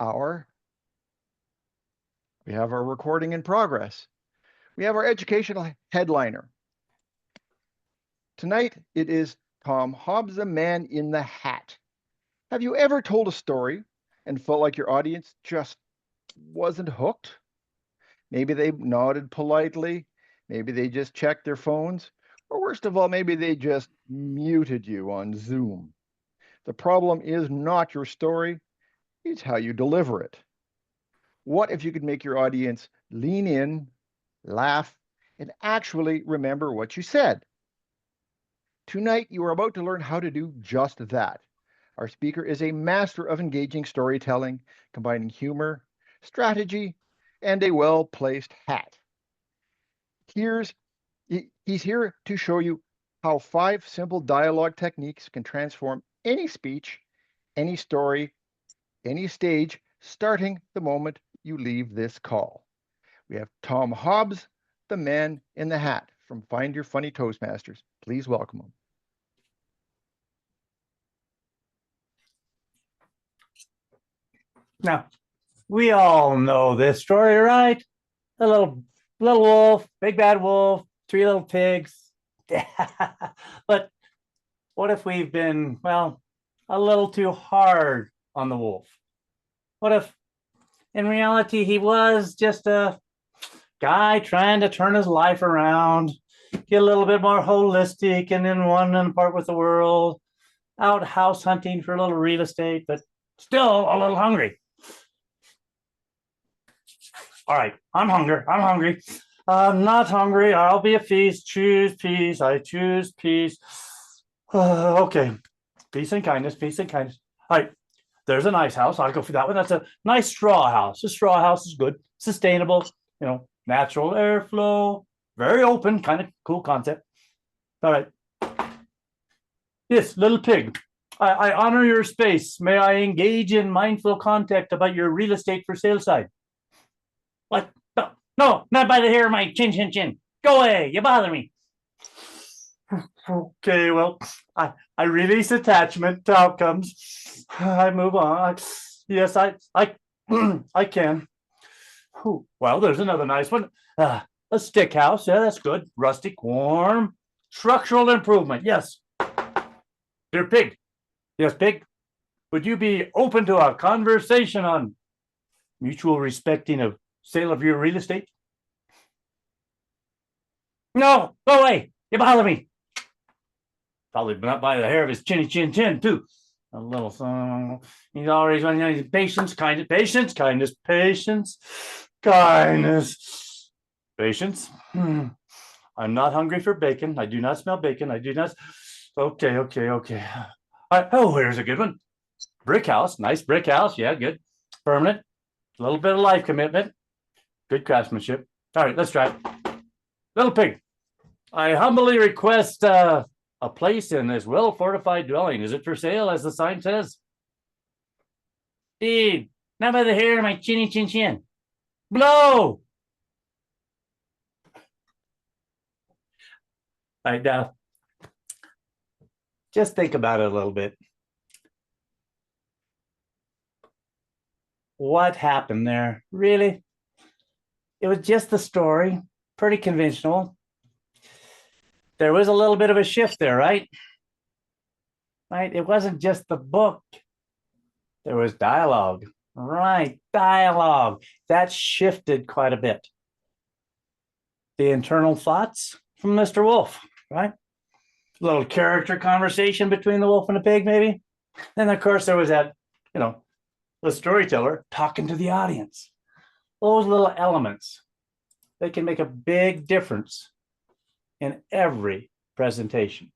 hour. We have our recording in progress. We have our educational headliner. Tonight, it is Tom Hobbs, the man in the hat. Have you ever told a story and felt like your audience just wasn't hooked? Maybe they nodded politely. Maybe they just checked their phones. Or worst of all, maybe they just muted you on Zoom. The problem is not your story, it's how you deliver it. What if you could make your audience lean in, laugh, and actually remember what you said? Tonight, you are about to learn how to do just that. Our speaker is a master of engaging storytelling, combining humor, strategy, and a well-placed hat. He's here to show you how 5 simple dialogue techniques can transform any speech, any story, any stage, starting the moment you leave this call. We have Tom Hobbs, the man in the hat from Find Your Funny Toastmasters. Please welcome him. Now, we all know this story, right? The little wolf, big bad wolf, 3 little pigs. But what if we've been, well, a little too hard on the wolf? What if in reality he was just a guy trying to turn his life around, get a little bit more holistic and in one and part with the world, out house hunting for a little real estate, but still a little hungry? All right, I'm hungry. I'm not hungry. I'll be a feast. Choose peace. I choose peace. Okay. Peace and kindness. Peace and kindness. All right. There's a nice house. I'll go for that one. That's a nice straw house. A straw house is good. Sustainable. Natural airflow. Very open. Kind of cool concept. All right. Yes, little pig. I honor your space. May I engage in mindful contact about your real estate for sale side? What? No, not by the hair of my chin. Go away. You bother me. Okay, well, I release attachment to outcomes. I move on. Yes, I I can. Well, there's another nice one. A stick house. Yeah, that's good. Rustic, warm. Structural improvement. Yes. Dear pig. Yes, pig. Would you be open to a conversation on mutual respecting of sale of your real estate? No, go away. You bother me. Probably not by the hair of his chin, too. A little song. He's always on patience, kindness, patience, kindness, patience, kindness, patience. I'm not hungry for bacon. I do not smell bacon. I do not. Okay. Oh, here's a good one. Brick house. Nice brick house. Yeah, good. Permanent. A little bit of life commitment. Good craftsmanship. All right, let's try it. Little pig. I humbly request a place in this well-fortified dwelling. Is it for sale, as the sign says? Dude, not by the hair of my chin. Blow! All right, now, just think about it a little bit. What happened there? Really? It was just the story, pretty conventional. There was a little bit of a shift there, right? Right? It wasn't just the book. There was dialogue. Right, dialogue. That shifted quite a bit. The internal thoughts from Mr. Wolf, right? A little character conversation between the wolf and the pig, maybe. And of course, there was that, the storyteller talking to the audience. Those little elements, they can make a big difference in every presentation.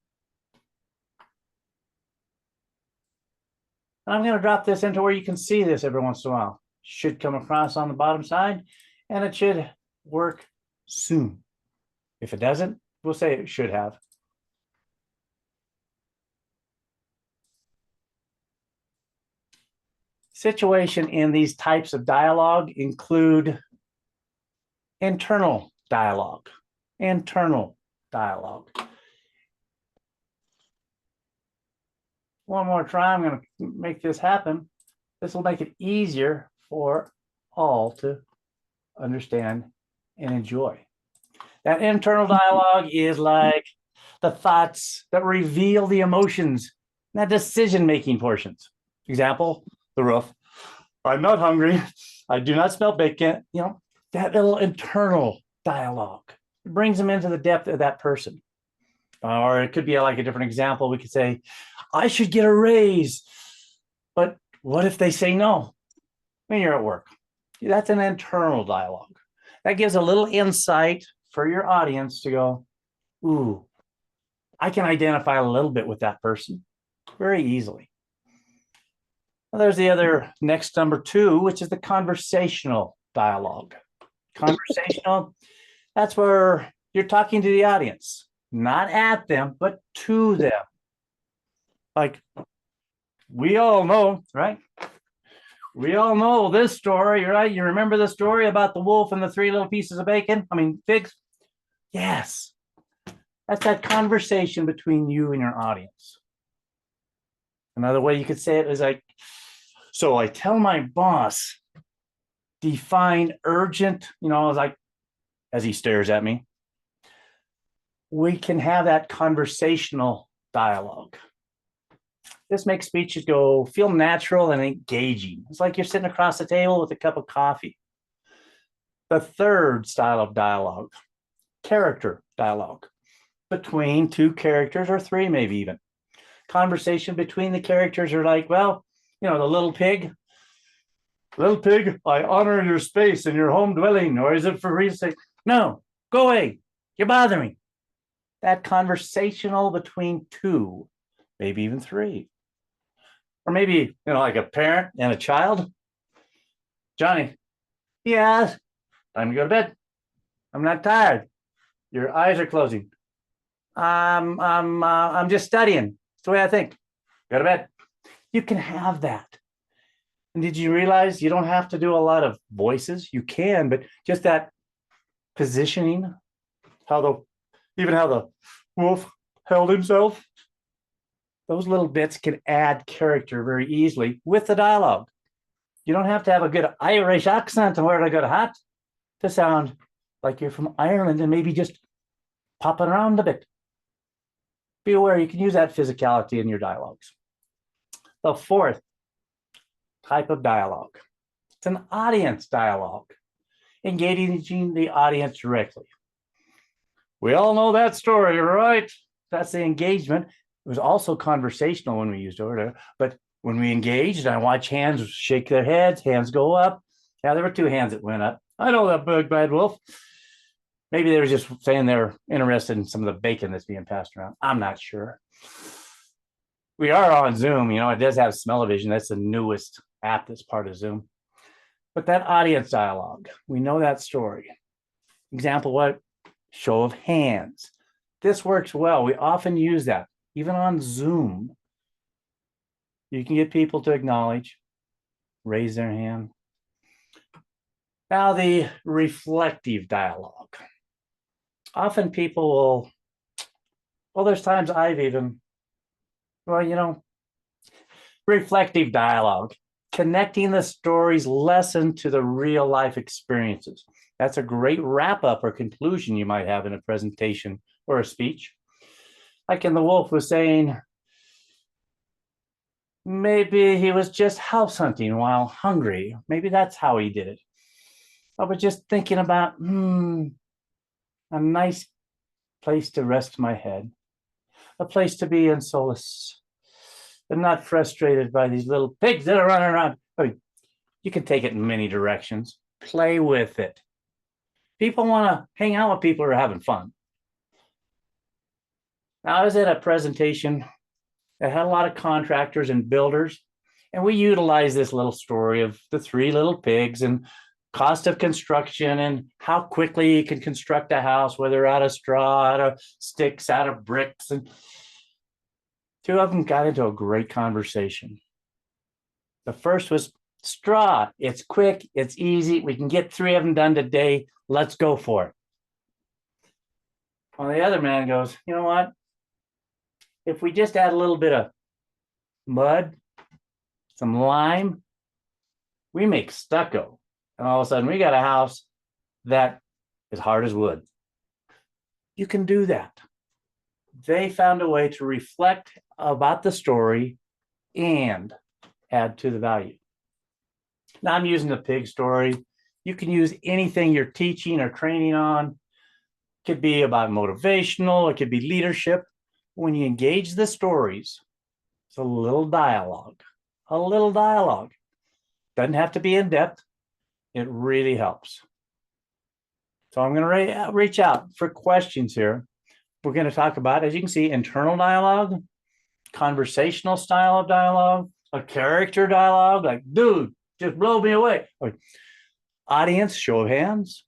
And I'm going to drop this into where you can see this every once in a while. Should come across on the bottom side, and it should work soon. If it doesn't, we'll say it should have. Situation in these types of dialogue include internal dialogue. One more try. I'm going to make this happen. This will make it easier for all to understand and enjoy. That internal dialogue is like the thoughts that reveal the emotions, that decision-making portions. Example, the roof. I'm not hungry. I do not smell bacon. That little internal dialogue. It brings them into the depth of that person. Or it could be like a different example. We could say, I should get a raise. But what if they say no when you're at work? That's an internal dialogue. That gives a little insight for your audience to go, ooh, I can identify a little bit with that person very easily. Well, there's the other next number 2, which is the conversational dialogue. Conversational, that's where you're talking to the audience, not at them, but to them. Like, we all know, right? We all know this story, right? You remember the story about the wolf and the 3 little pieces of bacon? Figs? Yes. That's that conversation between you and your audience. Another way you could say it is like, so I tell my boss, define urgent, like, as he stares at me. We can have that conversational dialogue. This makes speeches feel natural and engaging. It's like you're sitting across the table with a cup of coffee. The third style of dialogue, character dialogue, between 2 characters or 3, maybe even. Conversation between the characters are like, well, the little pig. Little pig, I honor your space and your home dwelling. Or is it for reason? No, go away. You're bothering me. That conversational between 2, maybe even 3. Or maybe, like a parent and a child. Johnny, yes, time to go to bed. I'm not tired. Your eyes are closing. I'm just studying. It's the way I think. Go to bed. You can have that. And did you realize you don't have to do a lot of voices? You can, but just that positioning, how the wolf held himself. Those little bits can add character very easily with the dialogue. You don't have to have a good Irish accent and wear a good hat to sound like you're from Ireland and maybe just popping around a bit. Be aware you can use that physicality in your dialogues. The fourth type of dialogue, it's an audience dialogue, engaging the audience directly. We all know that story, right? That's the engagement. It was also conversational when we used it, but when we engaged, I watch hands shake their heads, hands go up. Yeah, there were 2 hands that went up. I know that big bad wolf. Maybe they were just saying they're interested in some of the bacon that's being passed around. I'm not sure. We are on Zoom, it does have smell-o-vision. That's the newest app that's part of Zoom. But that audience dialogue, we know that story. Example, what? Show of hands. This works well. We often use that, even on Zoom. You can get people to acknowledge, raise their hand. Now, the reflective dialogue. Often people there's times I've even, reflective dialogue, connecting the story's lesson to the real life experiences. That's a great wrap up or conclusion you might have in a presentation or a speech. Like in The Wolf was saying, maybe he was just house hunting while hungry. Maybe that's how he did it. I was just thinking about, a nice place to rest my head, a place to be in solace, and not frustrated by these little pigs that are running around. You can take it in many directions. Play with it. People want to hang out with people who are having fun. Now, I was at a presentation that had a lot of contractors and builders, and we utilized this little story of the 3 little pigs and cost of construction and how quickly you can construct a house, whether out of straw, out of sticks, out of bricks. And 2 of them got into a great conversation. The first was straw. It's quick, it's easy. We can get 3 of them done today. Let's go for it. Well, the other man goes, you know what? If we just add a little bit of mud, some lime, We make stucco, and all of a sudden we got a house that is hard as wood. You can do that. They found a way to reflect about the story and add to the value. Now I'm using the pig story. You can use anything you're teaching or training on. It could be about motivational, it could be leadership. When you engage the stories, it's a little dialogue. A little dialogue. Doesn't have to be in depth. It really helps. So I'm going to reach out for questions here. We're going to talk about, as you can see, internal dialogue, conversational style of dialogue, a character dialogue, like, dude, just blow me away. Audience, show of hands,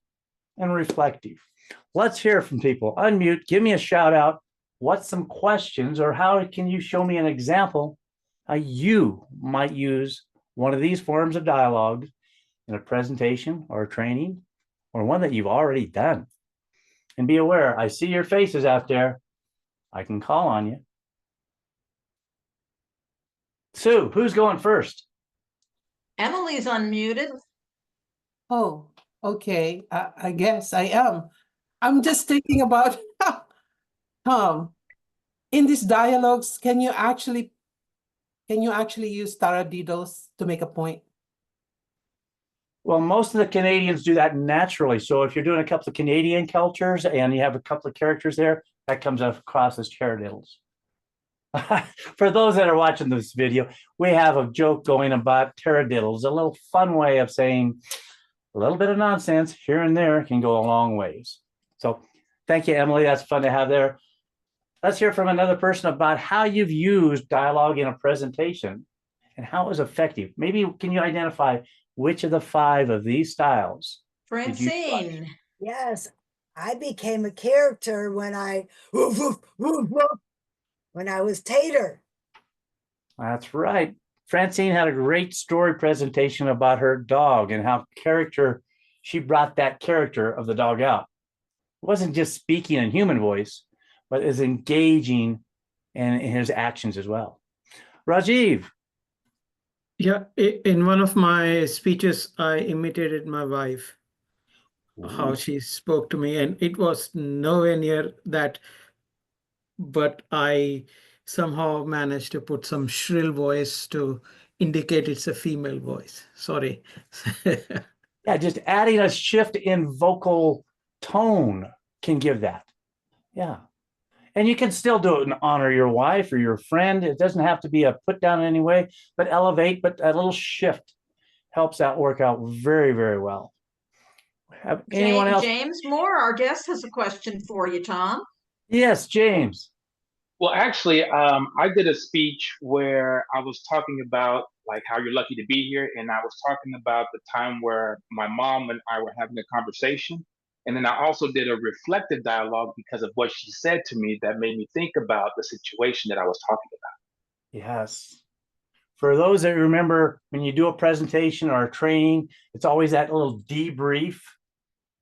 and reflective. Let's hear from people. Unmute, give me a shout out. What's some questions, or how can you show me an example how you might use one of these forms of dialogue in a presentation or a training, or one that you've already done? And be aware, I see your faces out there. I can call on you. Sue, who's going first? Emily's unmuted. Oh, okay. I guess I am. I'm just thinking about Tom. In these dialogues, can you actually use taradiddles to make a point? Well, most of the Canadians do that naturally. So if you're doing a couple of Canadian cultures and you have a couple of characters there, that comes across as taradiddles. For those that are watching this video, we have a joke going about taradiddles, a little fun way of saying a little bit of nonsense here and there can go a long ways. So thank you, Emily. That's fun to have there. Let's hear from another person about how you've used dialogue in a presentation and how it was effective. Maybe can you identify which of the 5 of these styles? Francine. Yes, I became a character when I when I was Tater. That's right. Francine had a great story presentation about her dog and how she brought that character of the dog out. It wasn't just speaking in human voice, but is engaging in his actions as well. Rajiv. Yeah, in one of my speeches, I imitated my wife, how she spoke to me, and it was nowhere near that, but I somehow managed to put some shrill voice to indicate it's a female voice. Sorry. Yeah, just adding a shift in vocal tone can give that. Yeah. And you can still do it and honor your wife or your friend. It doesn't have to be a put down in any way, but elevate, but a little shift helps that work out very, very well. Have anyone else? James Moore, our guest, has a question for you, Tom. Yes, James. Well, actually, I did a speech where I was talking about like how you're lucky to be here, and I was talking about the time where my mom and I were having a conversation, and then I also did a reflective dialogue because of what she said to me that made me think about the situation that I was talking about. Yes. For those that remember, when you do a presentation or a training, it's always that little debrief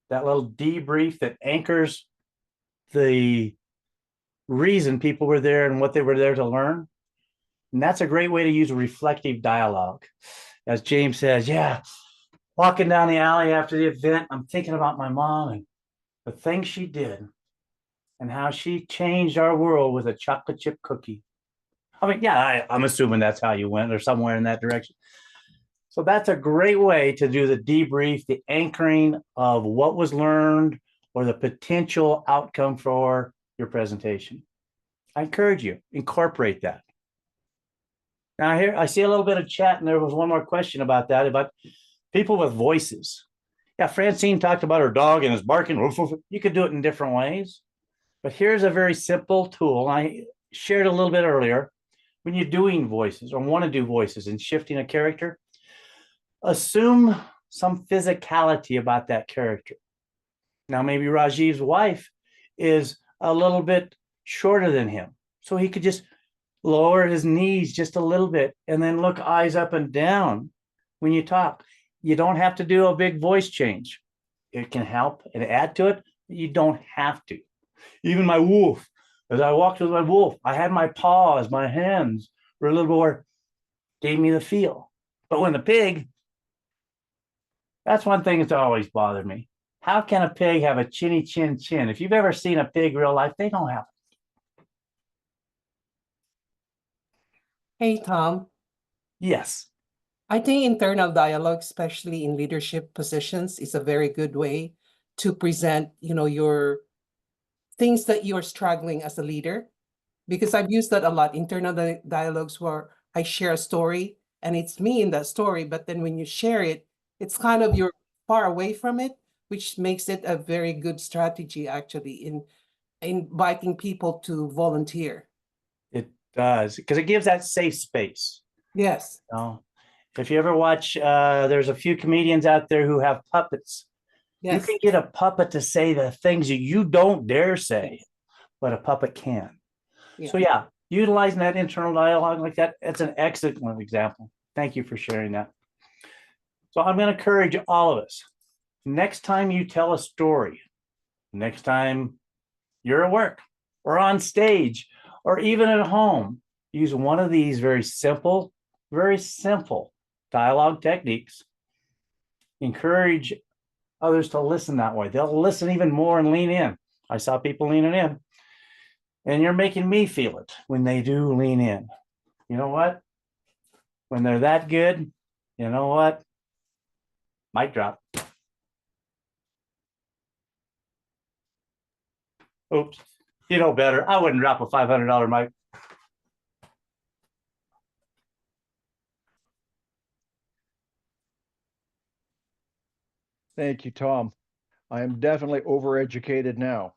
that anchors the reason people were there and what they were there to learn. And that's a great way to use a reflective dialogue. As James says, yeah, walking down the alley after the event, I'm thinking about my mom and the things she did and how she changed our world with a chocolate chip cookie. I mean, yeah, I'm assuming that's how you went or somewhere in that direction. So that's a great way to do the debrief, the anchoring of what was learned or the potential outcome for your presentation. I encourage you, incorporate that. Now here, I see a little bit of chat, and there was one more question about that, about people with voices. Yeah, Francine talked about her dog and his barking. You could do it in different ways. But here's a very simple tool. I shared a little bit earlier. When you're doing voices or want to do voices and shifting a character, assume some physicality about that character. Now, maybe Rajiv's wife is a little bit shorter than him, so he could just lower his knees just a little bit and then look eyes up and down when you talk. You don't have to do a big voice change. It can help and add to it, but you don't have to. Even my wolf, as I walked with my wolf, I had my paws, my hands were a little more, gave me the feel. But when the pig, That's one thing that's always bothered me. How can a pig have a chinny chin chin? If you've ever seen a pig real life, they don't have it. Hey, Tom. Yes. I think internal dialogue, especially in leadership positions, is a very good way to present, your things that you're struggling as a leader. Because I've used that a lot, internal dialogues where I share a story and it's me in that story, but then when you share it, it's kind of you're far away from it, which makes it a very good strategy actually in inviting people to volunteer. It does, because it gives that safe space. Yes. You know? If you ever watch, there's a few comedians out there who have puppets. You Yes. can get a puppet to say the things that you don't dare say, but a puppet can. Yeah. So yeah, utilizing that internal dialogue like that, that's an excellent example. Thank you for sharing that. So I'm going to encourage all of us. Next time you tell a story, next time you're at work or on stage or even at home, use one of these very simple dialogue techniques. Encourage others to listen that way. They'll listen even more and lean in. I saw people leaning in. And you're making me feel it when they do lean in. You know what? When they're that good, you know what? Mic drop. Oops. You know better. I wouldn't drop a $500 mic. Thank you, Tom. I am definitely overeducated now.